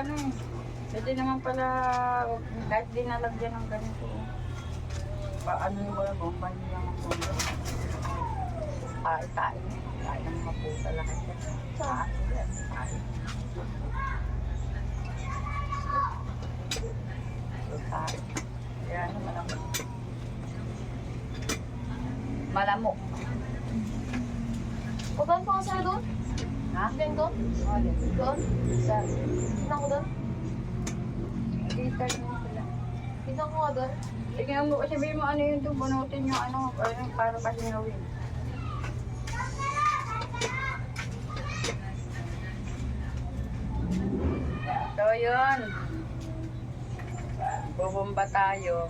ano eh. Pwede naman pala, kahit di nalagyan ng ganito. Ano yung wala bomba niya ng bomba. Kain. Kain ng mga puta lahat yan. Kain. Kain. Kaya ano, malamok. Malamok. Ugan pa kasi doon? Ha? Ugan doon? Doon? Tignan ko doon? Dito nyo sila. Tignan ko nga doon? Tingnan mo, sabihin mo ano yung bunutin yung ano, para kasi nawin. So yun. Bubomba tayo.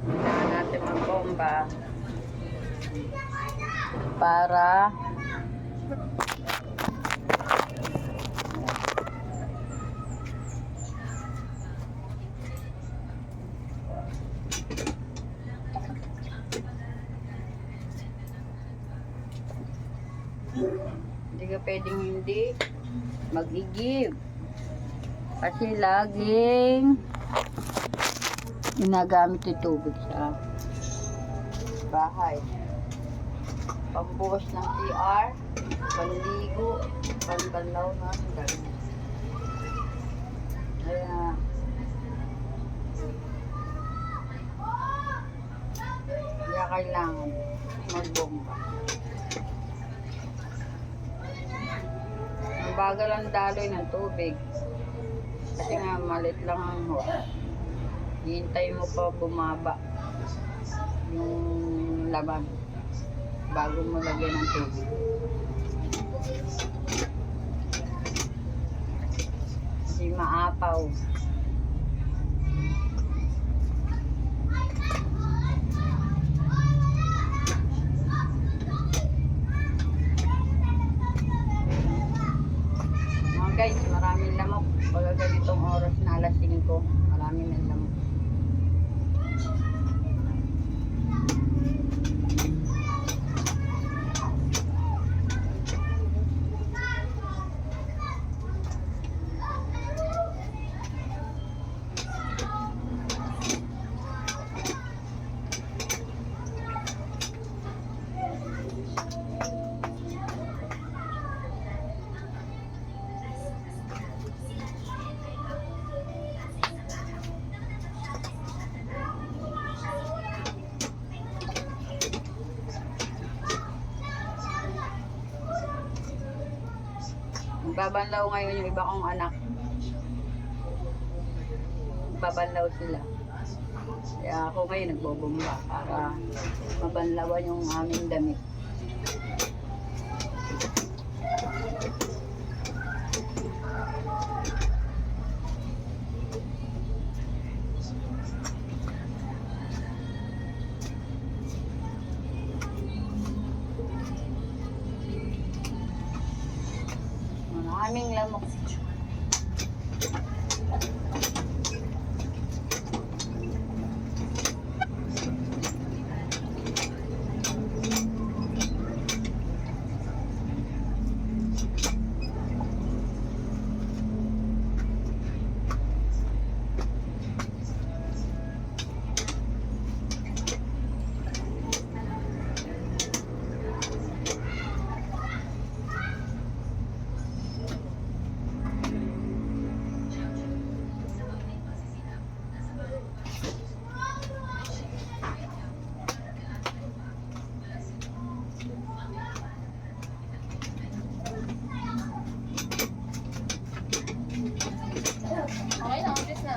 Kailangan natin magbomba. Para hindi ka pwedeng hindi mag-i-give kasi laging ginagamit yung tubig sa bahay, pambuhos ng CR, panligo, panbalaw na ganun. Kaya kailangan magbomba. Ang bagal ang daloy ng tubig kasi nga malit lang ang hose. Hihintay mo pa bumaba yung laban bago mo lagyan ng tubig. Kasi maapaw. Guys, maraming lamok. Pag ganitong oras na alas 5, maraming ng lamok. Babanlaw ngayon yung iba kong anak. Babanlaw sila. Kaya ako ngayon nagbobomba para mabanlawan yung aming damit. Maraming lamok. Okay na, umpis na.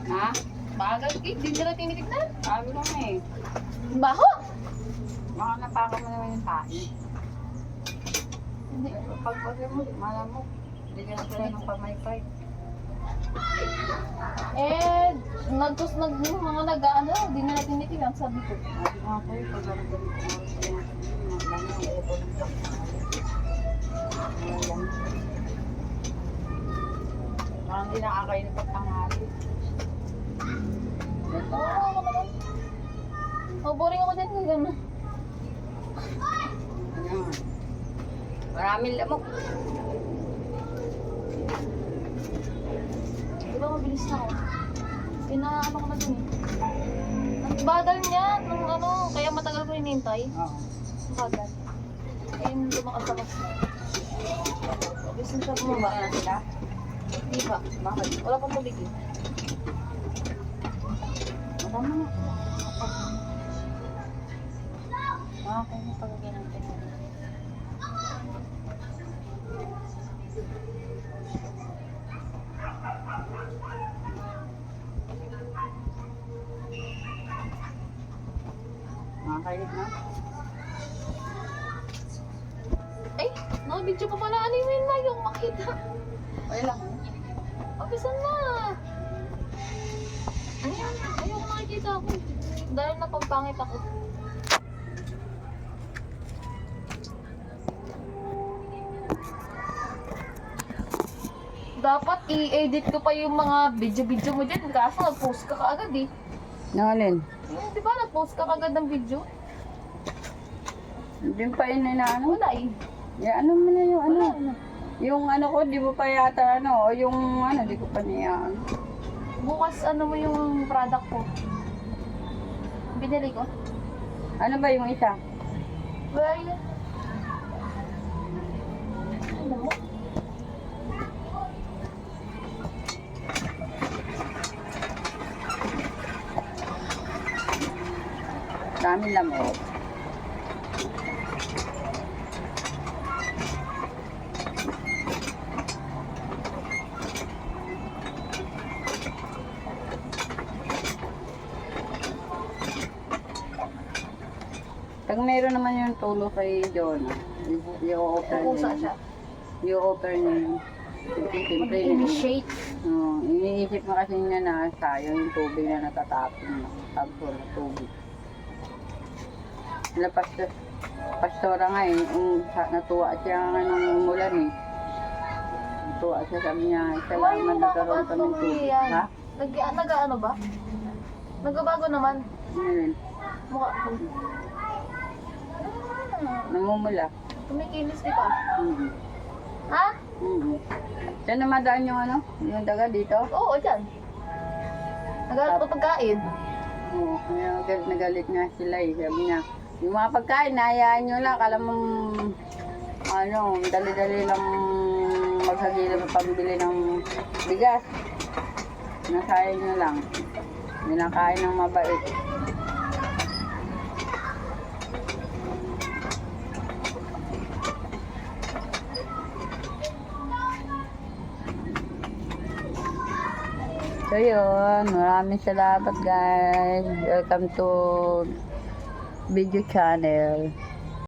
Ha? Bagal, di nila tinitignan. Sabi ko nga eh. Baho! Baka napaka mo naman yung tahi. Hindi. Pagpagay mo, malamok. Hindi ka na sila ng pamaypay. Eh, mga nag-ano, di nila tinitignan, sabi ko. Sabi nga ko eh, pag ako ganito oras na parang hindi nakakainip at tanghali. Oo, ano naman. Oh, boring ako din kung gano'n. Maraming lamok. ba mabilis na ako? Pinaano ko na dun eh. Ang bagal niya, nung ano, kaya matagal ko hinintay. Oo. Ang bagal. Ayun, lumakas ako. Gusto siya Bumaba bumaba. na sila? Di ba? Bakit? Wala pang tubig eh. Madama na. Okay na pag ginantin. Makakailig na. Ay, nakabidyo pa pala. Alimin na yung makita. Okay lang. Abisan na. Ayan, ayaw ko makikita ako. Dahil napampangit ako. Dapat i-edit ko pa yung mga video-video mo dyan. Kaso nag-post ka kaagad eh. Nangalin? Yung, di ba nag-post ka kaagad ng video? Hindi pa yun na ano. Wala eh. Ya, ano mo na yung ano. Wala na. Yung ano ko, di mo pa yata ano. O yung ano, di ko pa niya ano. Bukas ano mo yung product ko. Binili ko. Ano ba yung isa? Where are you? Ano mo? Dami lamok. Pag meron naman yung tulo kay Jonah, i-offer Pupusa niya. siya. I-offer niya yun. Siyempre, Mag-initiate. iniisip mo kasi niya na sayang yung tubig na natatapon. Tapos wala tubig. Wala pastora nga eh, natuwa siya nga nung umulan eh. Natuwa siya, sabi niya, salamat nagkaroon kami ng tubig. Ha? Nag-ano ba? Nagbabago naman. Ngayon, Mukha. namumula. Kumikinis di ba? Mhm. Ha? Mhm. Diyan na madaan yung ano, yung daga dito. Oo, dyan. Nagalat pa pagkain. Oo, kaya nagalit nga sila eh. Sabi niya, yung mga pagkain, nahayaan nyo lang. Kala mo, ano, dali-dali lang maghagila ng pambili ng bigas. Nasayang nyo lang. Hindi na kain ng mabait. So yun, maraming salamat guys. Welcome to video channel.